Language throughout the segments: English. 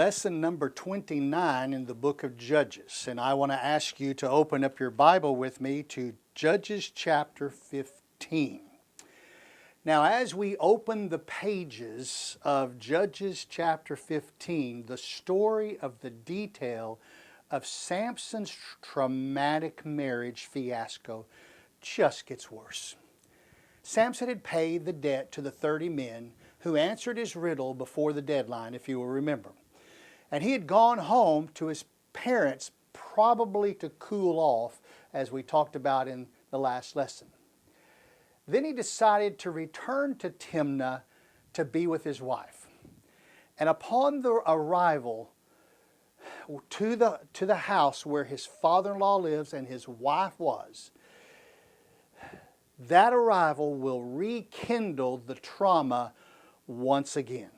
lesson number 29 in the book of Judges, and I want to ask you to open up your Bible with me to Judges chapter 15. Now, as we open the pages of Judges chapter 15, the story of the detail of Samson's traumatic marriage fiasco just gets worse. Samson had paid the debt to the 30 men who answered his riddle before the deadline, if you will remember. And he had gone home to his parents, probably to cool off, as we talked about in the last lesson. Then he decided to return to Timnah to be with his wife. And upon the arrival to the house where his father-in-law lives and his wife was, that arrival will rekindle the trauma once again.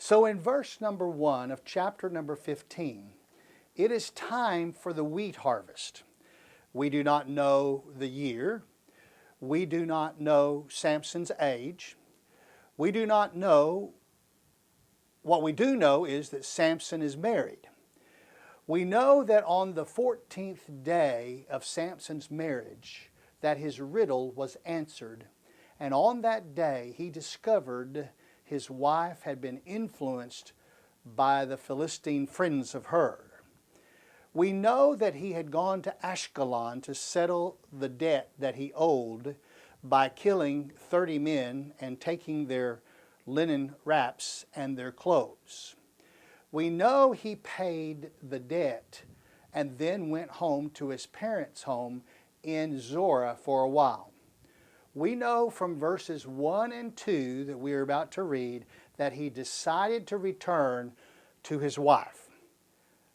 So in verse number 1 of chapter number 15, it is time for the wheat harvest. We do not know the year. We do not know Samson's age. We do not know. What we do know is that Samson is married. We know that on the 14th day of Samson's marriage, that his riddle was answered. And on that day, he discovered his wife had been influenced by the Philistine friends of her. We know that he had gone to Ashkelon to settle the debt that he owed by killing 30 men and taking their linen wraps and their clothes. We know he paid the debt and then went home to his parents' home in Zorah for a while. We know from verses 1 and 2 that we are about to read that he decided to return to his wife.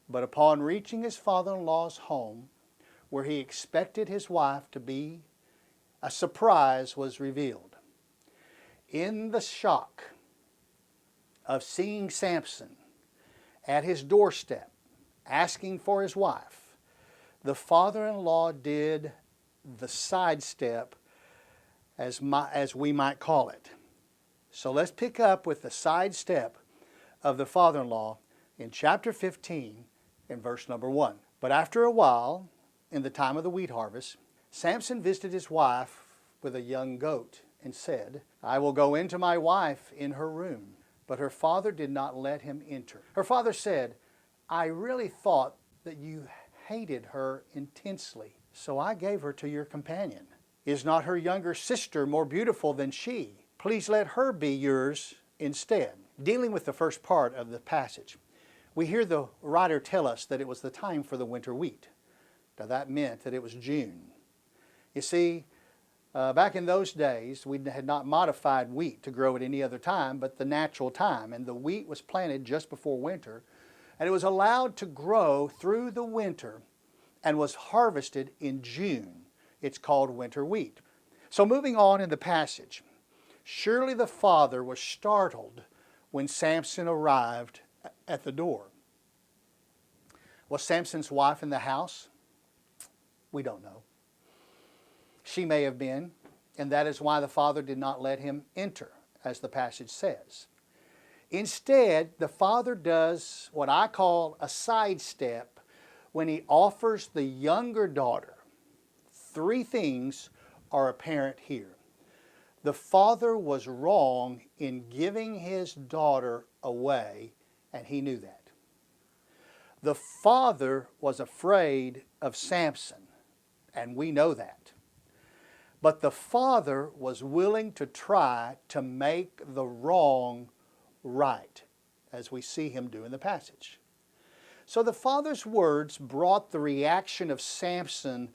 But upon reaching his father-in-law's home, where he expected his wife to be, a surprise was revealed. In the shock of seeing Samson at his doorstep, asking for his wife, the father-in-law did the sidestep, as we might call it. So let's pick up with the sidestep of the father-in-law in chapter 15 in verse number 1. But after a while, in the time of the wheat harvest, Samson visited his wife with a young goat and said, "I will go into my wife in her room." But her father did not let him enter. Her father said, "I really thought that you hated her intensely, so I gave her to your companion. Is not her younger sister more beautiful than she? Please let her be yours instead." Dealing with the first part of the passage, we hear the writer tell us that it was the time for the winter wheat. Now that meant that it was June. You see, back in those days, we had not modified wheat to grow at any other time but the natural time. And the wheat was planted just before winter. And it was allowed to grow through the winter and was harvested in June. It's called winter wheat. So moving on in the passage, surely the father was startled when Samson arrived at the door. Was Samson's wife in the house? We don't know. She may have been, and that is why the father did not let him enter, as the passage says. Instead, the father does what I call a sidestep when he offers the younger daughter. Three things are apparent here. The father was wrong in giving his daughter away, and he knew that. The father was afraid of Samson, and we know that. But the father was willing to try to make the wrong right, as we see him do in the passage. So the father's words brought the reaction of Samson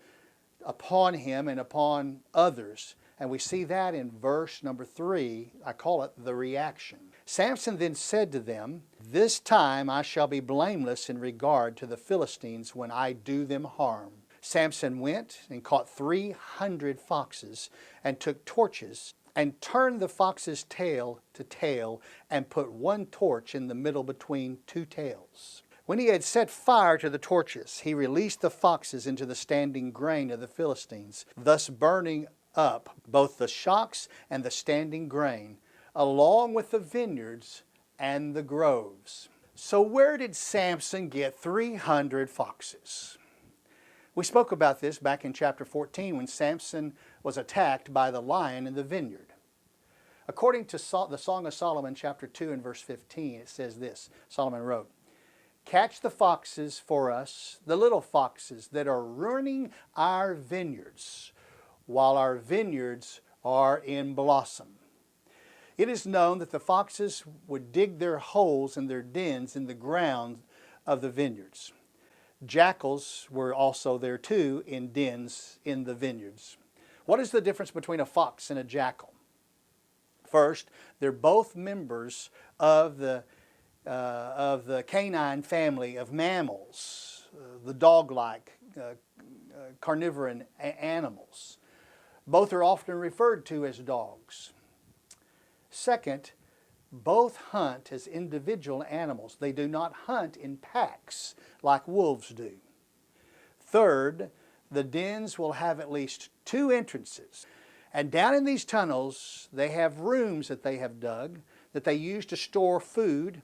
upon him and upon others. And we see that in verse number 3. I call it the reaction. Samson then said to them, "This time I shall be blameless in regard to the Philistines when I do them harm." Samson went and caught 300 foxes and took torches and turned the fox's tail to tail and put one torch in the middle between two tails. When he had set fire to the torches, he released the foxes into the standing grain of the Philistines, thus burning up both the shocks and the standing grain, along with the vineyards and the groves. So where did Samson get 300 foxes? We spoke about this back in chapter 14 when Samson was attacked by the lion in the vineyard. According to the Song of Solomon, chapter 2 and verse 15, it says this. Solomon wrote, "Catch the foxes for us, the little foxes that are ruining our vineyards, while our vineyards are in blossom." It is known that the foxes would dig their holes and their dens in the ground of the vineyards. Jackals were also there too in dens in the vineyards. What is the difference between a fox and a jackal? First, they're both members of the canine family of mammals, the dog-like carnivorous animals. Both are often referred to as dogs. Second, both hunt as individual animals. They do not hunt in packs like wolves do. Third, the dens will have at least 2 entrances. And down in these tunnels, they have rooms that they have dug that they use to store food.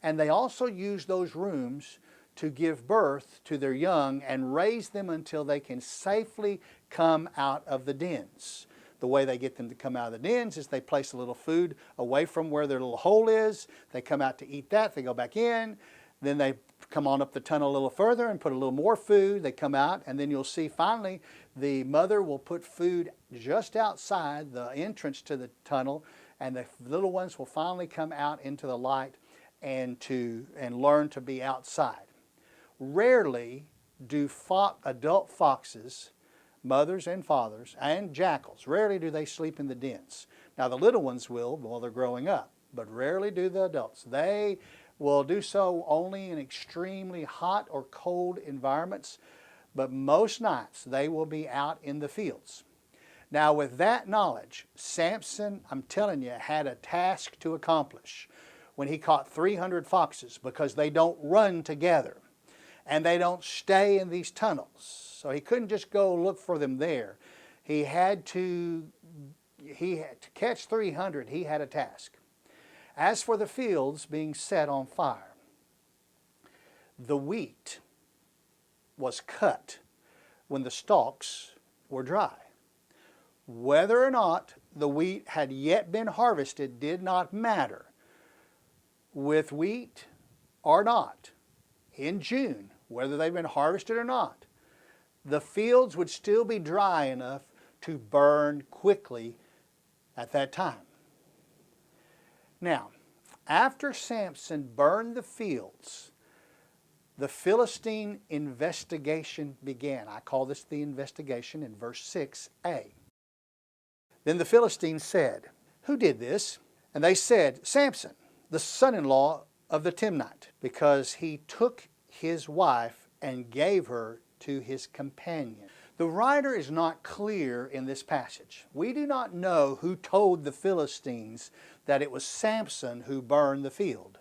And they also use those rooms to give birth to their young and raise them until they can safely come out of the dens. The way they get them to come out of the dens is they place a little food away from where their little hole is. They come out to eat that. They go back in. Then they come on up the tunnel a little further and put a little more food. They come out, and then you'll see finally the mother will put food just outside the entrance to the tunnel, and the little ones will finally come out into the light and learn to be outside. Rarely do adult foxes, mothers and fathers, and jackals, rarely do they sleep in the dens. Now the little ones will while they're growing up, but rarely do the adults. They will do so only in extremely hot or cold environments, but most nights they will be out in the fields. Now with that knowledge, Samson, I'm telling you, had a task to accomplish when he caught 300 foxes, because they don't run together and they don't stay in these tunnels. So he couldn't just go look for them there. He had to catch 300. He had a task. As for the fields being set on fire, the wheat was cut when the stalks were dry. Whether or not the wheat had yet been harvested did not matter. With wheat or not, in June, whether they've been harvested or not, the fields would still be dry enough to burn quickly at that time. Now, after Samson burned the fields, the Philistine investigation began. I call this the investigation in verse 6a. Then the Philistines said, "Who did this?" And they said, "Samson, the son-in-law of the Timnite, because he took his wife and gave her to his companion." The writer is not clear in this passage. We do not know who told the Philistines that it was Samson who burned the field.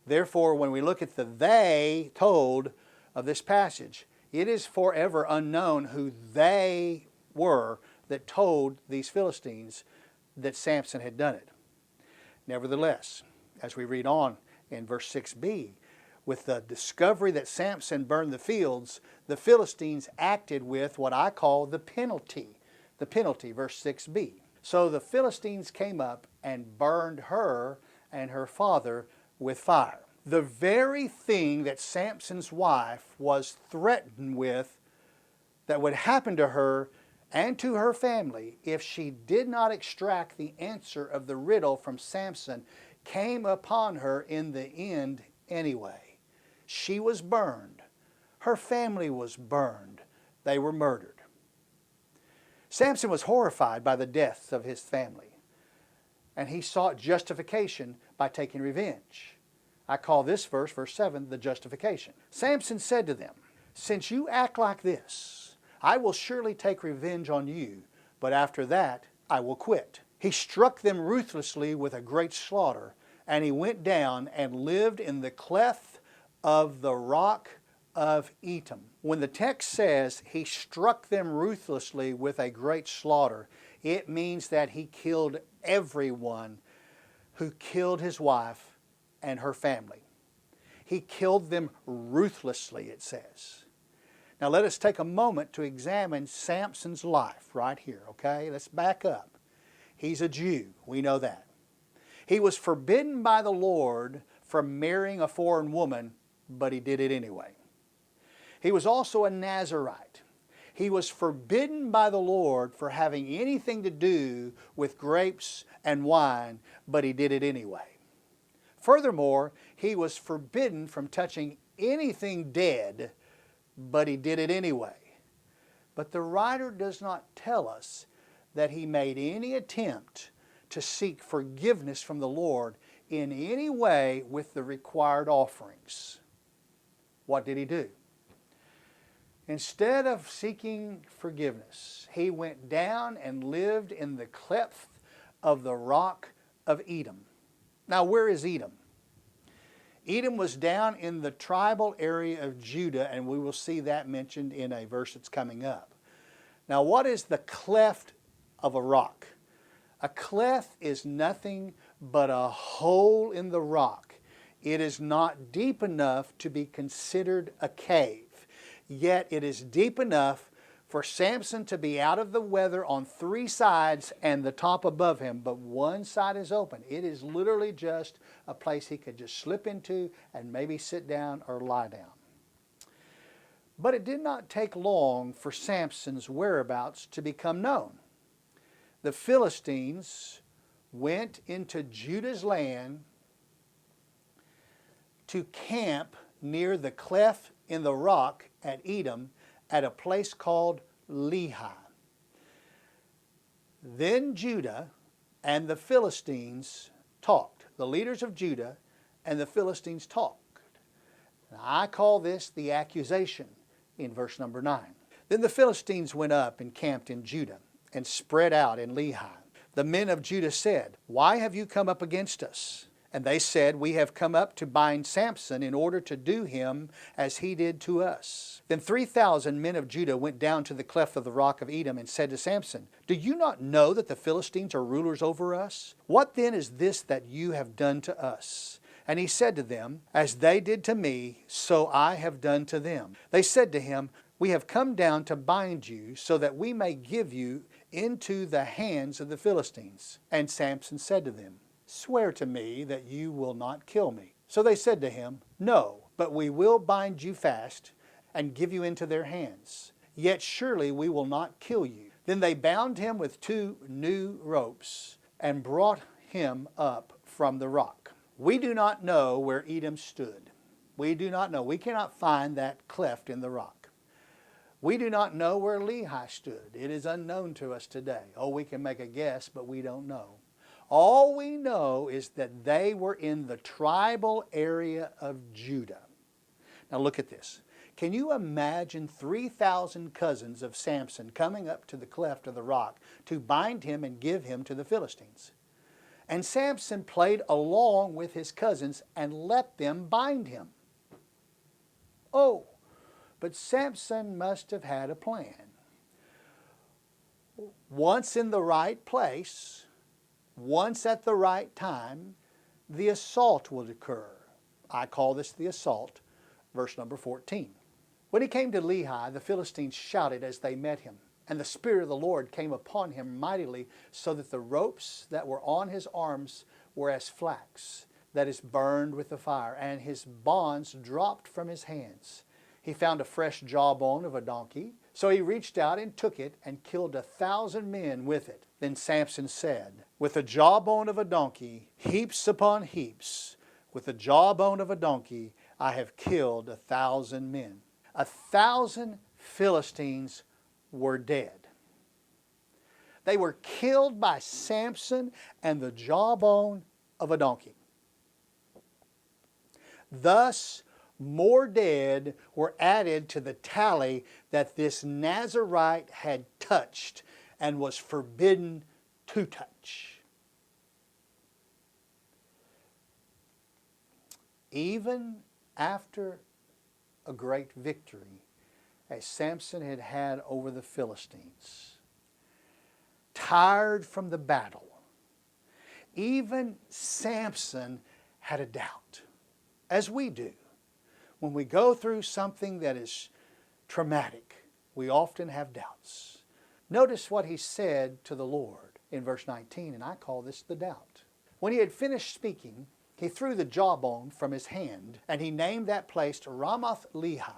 Therefore, when we look at the "they" told of this passage, it is forever unknown who they were that told these Philistines that Samson had done it. Nevertheless, as we read on in verse 6b, with the discovery that Samson burned the fields, the Philistines acted with what I call the penalty. The penalty, verse 6b. So the Philistines came up and burned her and her father with fire. The very thing that Samson's wife was threatened with that would happen to her and to her family if she did not extract the answer of the riddle from Samson came upon her in the end anyway. She was burned. Her family was burned. They were murdered. Samson was horrified by the deaths of his family, and he sought justification by taking revenge. I call this verse, verse 7, the justification. Samson said to them, "Since you act like this, I will surely take revenge on you, but after that I will quit." He struck them ruthlessly with a great slaughter, and he went down and lived in the cleft of the rock of Etam. When the text says he struck them ruthlessly with a great slaughter, it means that he killed everyone who killed his wife and her family. He killed them ruthlessly, it says. Now let us take a moment to examine Samson's life right here, okay? Let's back up. He's a Jew, we know that. He was forbidden by the Lord from marrying a foreign woman, but he did it anyway. He was also a Nazirite. He was forbidden by the Lord for having anything to do with grapes and wine, but he did it anyway. Furthermore, he was forbidden from touching anything dead, but he did it anyway. But the writer does not tell us that he made any attempt to seek forgiveness from the Lord in any way with the required offerings. What did he do? Instead of seeking forgiveness, he went down and lived in the cleft of the rock of Edom. Now, where is Edom? Edom was down in the tribal area of Judah, and we will see that mentioned in a verse that's coming up. Now, what is the cleft of a rock? A cleft is nothing but a hole in the rock. It is not deep enough to be considered a cave, yet it is deep enough for Samson to be out of the weather on three sides and the top above him, but one side is open. It is literally just a place he could just slip into and maybe sit down or lie down. But it did not take long for Samson's whereabouts to become known. The Philistines went into Judah's land to camp near the cleft in the rock at Edom at a place called Lehi. Then Judah and the Philistines talked. The leaders of Judah and the Philistines talked. And I call this the accusation in verse number 9. Then the Philistines went up and camped in Judah and spread out in Lehi. The men of Judah said, "Why have you come up against us?" And they said, "We have come up to bind Samson in order to do him as he did to us." Then 3,000 men of Judah went down to the cleft of the rock of Edom and said to Samson, "Do you not know that the Philistines are rulers over us? What then is this that you have done to us?" And he said to them, "As they did to me, so I have done to them." They said to him, "We have come down to bind you so that we may give you into the hands of the Philistines." And Samson said to them, "Swear to me that you will not kill me." So they said to him, "No, but we will bind you fast and give you into their hands. Yet surely we will not kill you." Then they bound him with 2 new ropes and brought him up from the rock. We do not know where Edom stood. We do not know. We cannot find that cleft in the rock. We do not know where Lehi stood. It is unknown to us today. Oh, we can make a guess, but we don't know. All we know is that they were in the tribal area of Judah. Now look at this. Can you imagine 3,000 cousins of Samson coming up to the cleft of the rock to bind him and give him to the Philistines? And Samson played along with his cousins and let them bind him. Oh, but Samson must have had a plan. Once in the right place, once at the right time, the assault will occur. I call this the assault, verse number 14. When he came to Lehi, the Philistines shouted as they met him, and the Spirit of the Lord came upon him mightily, so that the ropes that were on his arms were as flax that is burned with the fire, and his bonds dropped from his hands. He found a fresh jawbone of a donkey, so he reached out and took it and killed 1,000 men with it. Then Samson said, "With the jawbone of a donkey, heaps upon heaps, with the jawbone of a donkey, I have killed 1,000 men." 1,000 Philistines were dead. They were killed by Samson and the jawbone of a donkey. Thus, more dead were added to the tally that this Nazirite had touched and was forbidden to touch. Even after a great victory, as Samson had had over the Philistines, tired from the battle, even Samson had a doubt, as we do. When we go through something that is traumatic, we often have doubts. Notice what he said to the Lord in verse 19, and I call this the doubt. When he had finished speaking, he threw the jawbone from his hand, and he named that place Ramath Lehi.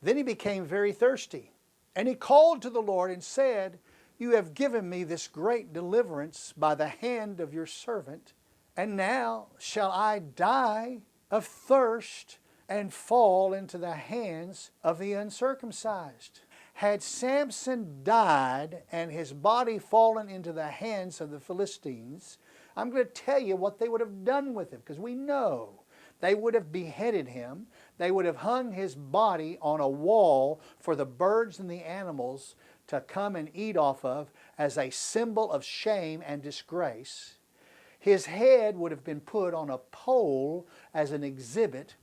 Then he became very thirsty, and he called to the Lord and said, "You have given me this great deliverance by the hand of your servant, and now shall I die of thirst and fall into the hands of the uncircumcised." Had Samson died and his body fallen into the hands of the Philistines, I'm going to tell you what they would have done with him, because we know they would have beheaded him. They would have hung his body on a wall for the birds and the animals to come and eat off of as a symbol of shame and disgrace. His head would have been put on a pole as an exhibit,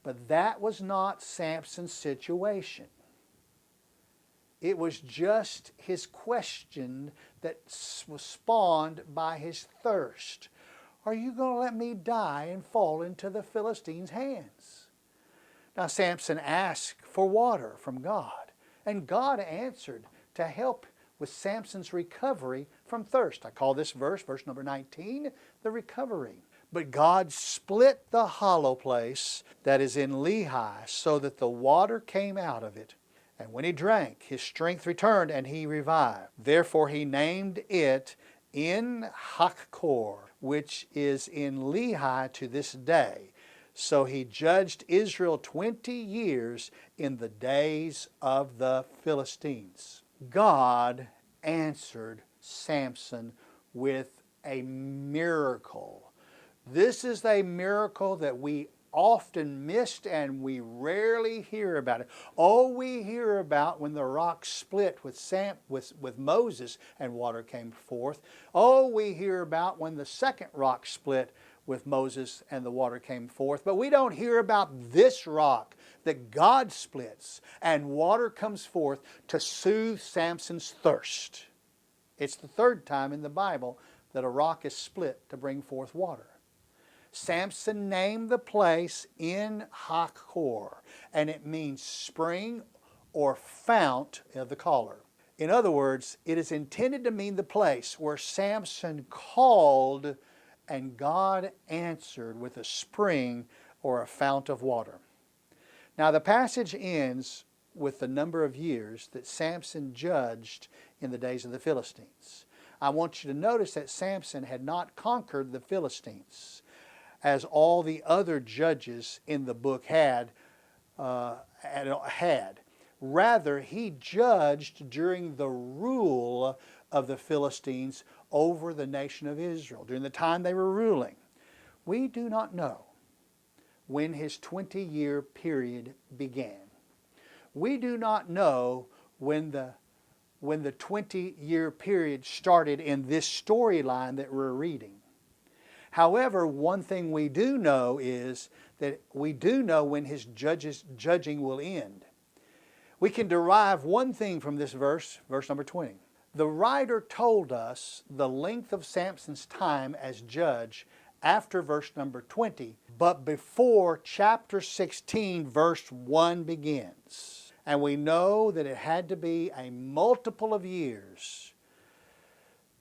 but that was not Samson's situation. It was just his question that was spawned by his thirst. Are you going to let me die and fall into the Philistines' hands? Now Samson asked for water from God, and God answered to help with Samson's recovery from thirst. I call this verse, verse number 19, the recovery. But God split the hollow place that is in Lehi so that the water came out of it. And when he drank, his strength returned and he revived. Therefore he named it En Hakkor, which is in Lehi to this day. So he judged Israel 20 years in the days of the Philistines. God answered Samson with a miracle. This is a miracle that we often missed and we rarely hear about it. Oh, we hear about when the rock split with Moses and water came forth. Oh, we hear about when the second rock split with Moses and the water came forth. But we don't hear about this rock that God splits and water comes forth to soothe Samson's thirst. It's the third time in the Bible that a rock is split to bring forth water. Samson named the place En Hakkor, and it means spring or fount of the caller. In other words, it is intended to mean the place where Samson called and God answered with a spring or a fount of water. Now the passage ends with the number of years that Samson judged in the days of the Philistines. I want you to notice that Samson had not conquered the Philistines as all the other judges in the book had. Rather, he judged during the rule of the Philistines over the nation of Israel, during the time they were ruling. We do not know when his 20-year period began. We do not know when the 20-year period started in this storyline that we're reading. However, one thing we do know is that we do know when his judging will end. We can derive one thing from this verse, verse number 20. The writer told us the length of Samson's time as judge after verse number 20, but before chapter 16, verse 1 begins. And we know that it had to be a multiple of years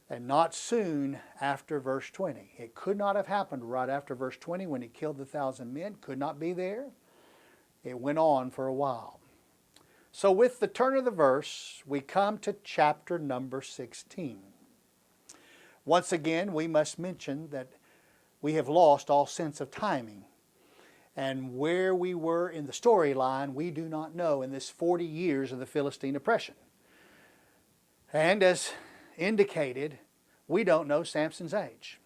and not soon after verse 20. It could not have happened right after verse 20 when he killed the 1,000 men. Could not be there. It went on for a while. So with the turn of the verse, we come to chapter number 16. Once again, we must mention that we have lost all sense of timing. And where we were in the storyline, we do not know in this 40 years of the Philistine oppression. And as indicated, we don't know Samson's age.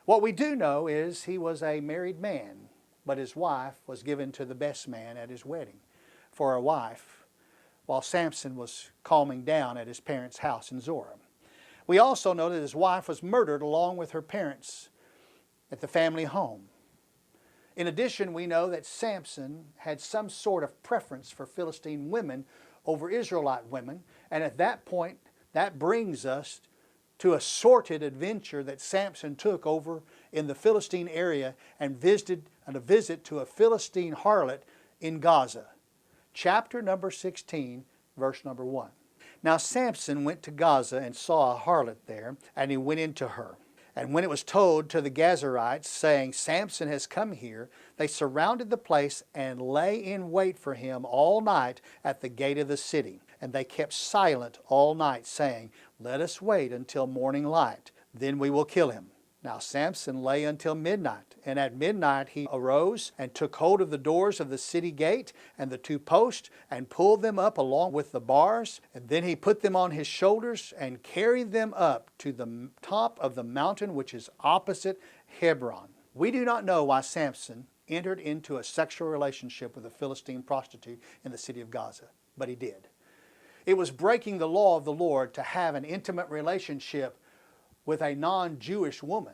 What we do know is he was a married man, but his wife was given to the best man at his wedding for a wife, while Samson was calming down at his parents' house in Zorah. We also know that his wife was murdered along with her parents at the family home. In addition, we know that Samson had some sort of preference for Philistine women over Israelite women, and at that point, that brings us to a sordid adventure that Samson took over in the Philistine area and visited a visit to a Philistine harlot in Gaza. Chapter number 16, verse number 1. Now Samson went to Gaza and saw a harlot there, and he went into her. And when it was told to the Gazarites, saying, Samson has come here, they surrounded the place and lay in wait for him all night at the gate of the city. And they kept silent all night, saying, Let us wait until morning light, then we will kill him. Now Samson lay until midnight, and at midnight he arose and took hold of the doors of the city gate and the two posts and pulled them up along with the bars. And then he put them on his shoulders and carried them up to the top of the mountain which is opposite Hebron. We do not know why Samson entered into a sexual relationship with a Philistine prostitute in the city of Gaza, but he did. It was breaking the law of the Lord to have an intimate relationship with a non-Jewish woman.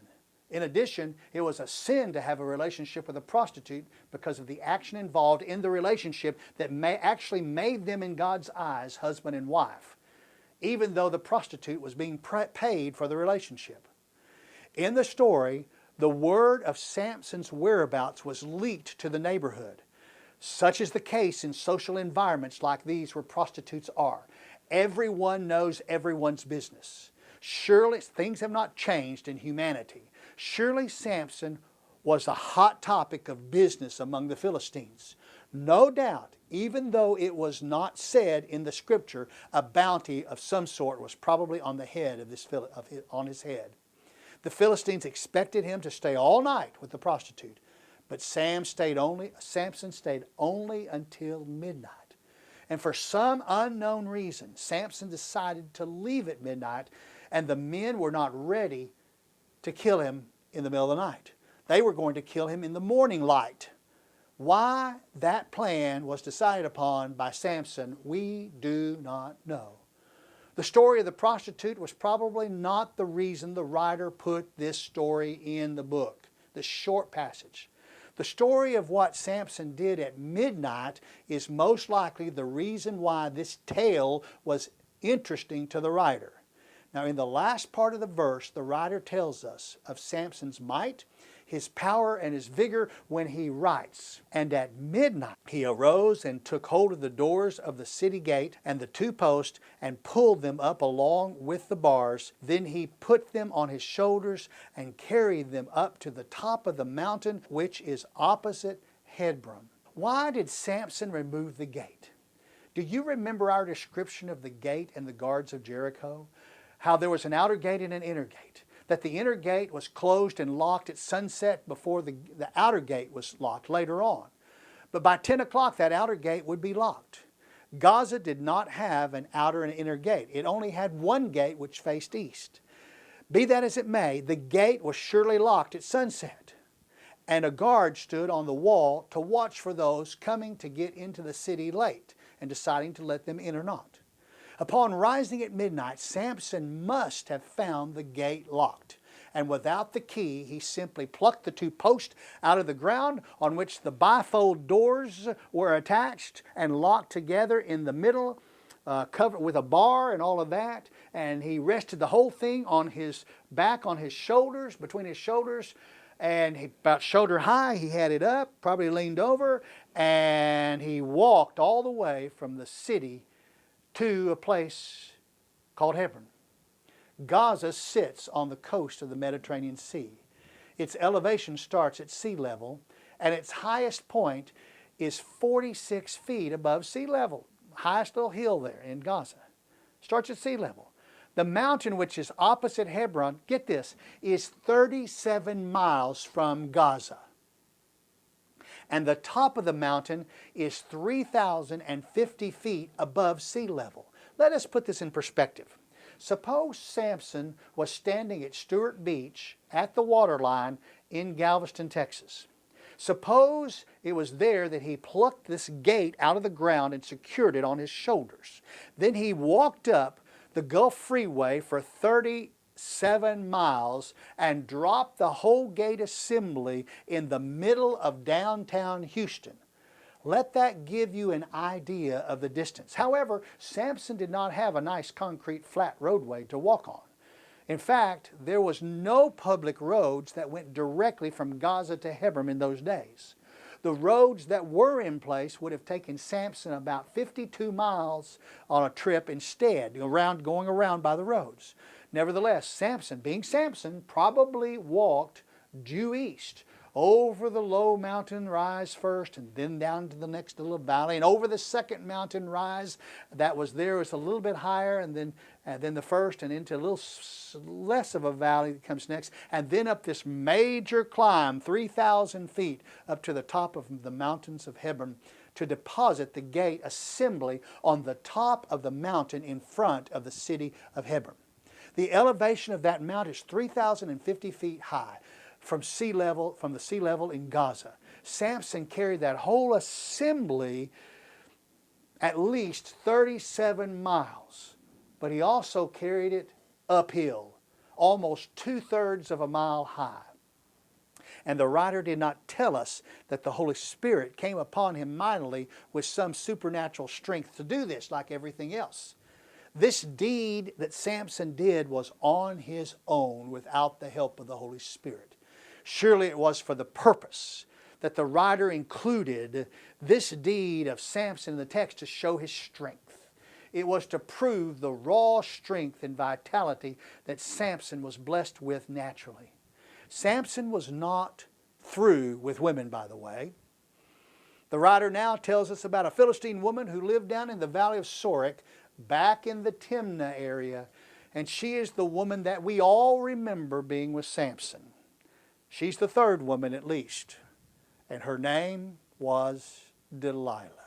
In addition, it was a sin to have a relationship with a prostitute because of the action involved in the relationship that actually made them in God's eyes husband and wife, even though the prostitute was being paid for the relationship. In the story, the word of Samson's whereabouts was leaked to the neighborhood. Such is the case in social environments like these where prostitutes are. Everyone knows everyone's business. Surely things have not changed in humanity. Surely Samson was a hot topic of business among the Philistines. No doubt, even though it was not said in the scripture, a bounty of some sort was probably on the head of on his head. The Philistines expected him to stay all night with the prostitute, but Samson stayed only until midnight. And for some unknown reason, Samson decided to leave at midnight, and the men were not ready to kill him in the middle of the night. They were going to kill him in the morning light. Why that plan was decided upon by Samson, we do not know. The story of the prostitute was probably not the reason the writer put this story in the book, this short passage. The story of what Samson did at midnight is most likely the reason why this tale was interesting to the writer. Now, in the last part of the verse, the writer tells us of Samson's might, his power, and his vigor when he writes, And at midnight he arose and took hold of the doors of the city gate and the two posts and pulled them up along with the bars. Then he put them on his shoulders and carried them up to the top of the mountain which is opposite Hebron. Why did Samson remove the gate? Do you remember our description of the gate and the guards of Jericho? How there was an outer gate and an inner gate. That the inner gate was closed and locked at sunset before the outer gate was locked later on. But by 10 o'clock that outer gate would be locked. Gaza did not have an outer and inner gate. It only had one gate which faced east. Be that as it may, the gate was surely locked at sunset. And a guard stood on the wall to watch for those coming to get into the city late and deciding to let them in or not. Upon rising at midnight, Samson must have found the gate locked. And without the key, he simply plucked the two posts out of the ground on which the bifold doors were attached and locked together in the middle, covered with a bar and all of that. And he rested the whole thing on his back, on his shoulders, between his shoulders. And about shoulder high, he had it up, probably leaned over, and he walked all the way from the city to a place called Hebron. Gaza sits on the coast of the Mediterranean Sea. Its elevation starts at sea level, and its highest point is 46 feet above sea level. Highest little hill there in Gaza. Starts at sea level. The mountain which is opposite Hebron, get this, is 37 miles from Gaza. And the top of the mountain is 3,050 feet above sea level. Let us put this in perspective. Suppose Samson was standing at Stewart Beach at the waterline in Galveston, Texas. Suppose it was there that he plucked this gate out of the ground and secured it on his shoulders. Then he walked up the Gulf Freeway for 37 miles and dropped the whole gate assembly in the middle of downtown Houston. Let that give you an idea of the distance. However, Samson did not have a nice concrete flat roadway to walk on. In fact, there was no public roads that went directly from Gaza to Hebron in those days. The roads that were in place would have taken Samson about 52 miles on a trip instead, going around by the roads. Nevertheless, Samson, being Samson, probably walked due east, over the low mountain rise first, and then down to the next little valley, and over the second mountain rise that was there. It was a little bit higher, and then the first, and into a little less of a valley that comes next, and then up this major climb, 3,000 feet, up to the top of the mountains of Hebron, to deposit the gate assembly on the top of the mountain in front of the city of Hebron. The elevation of that mount is 3,050 feet high from the sea level in Gaza. Samson carried that whole assembly at least 37 miles, but he also carried it uphill, almost 2/3 of a mile high. And the writer did not tell us that the Holy Spirit came upon him mightily with some supernatural strength to do this like everything else. This deed that Samson did was on his own without the help of the Holy Spirit. Surely it was for the purpose that the writer included this deed of Samson in the text to show his strength. It was to prove the raw strength and vitality that Samson was blessed with naturally. Samson was not through with women, by the way. The writer now tells us about a Philistine woman who lived down in the valley of Sorek, back in the Timnah area, and she is the woman that we all remember being with Samson. She's the third woman at least, and her name was Delilah.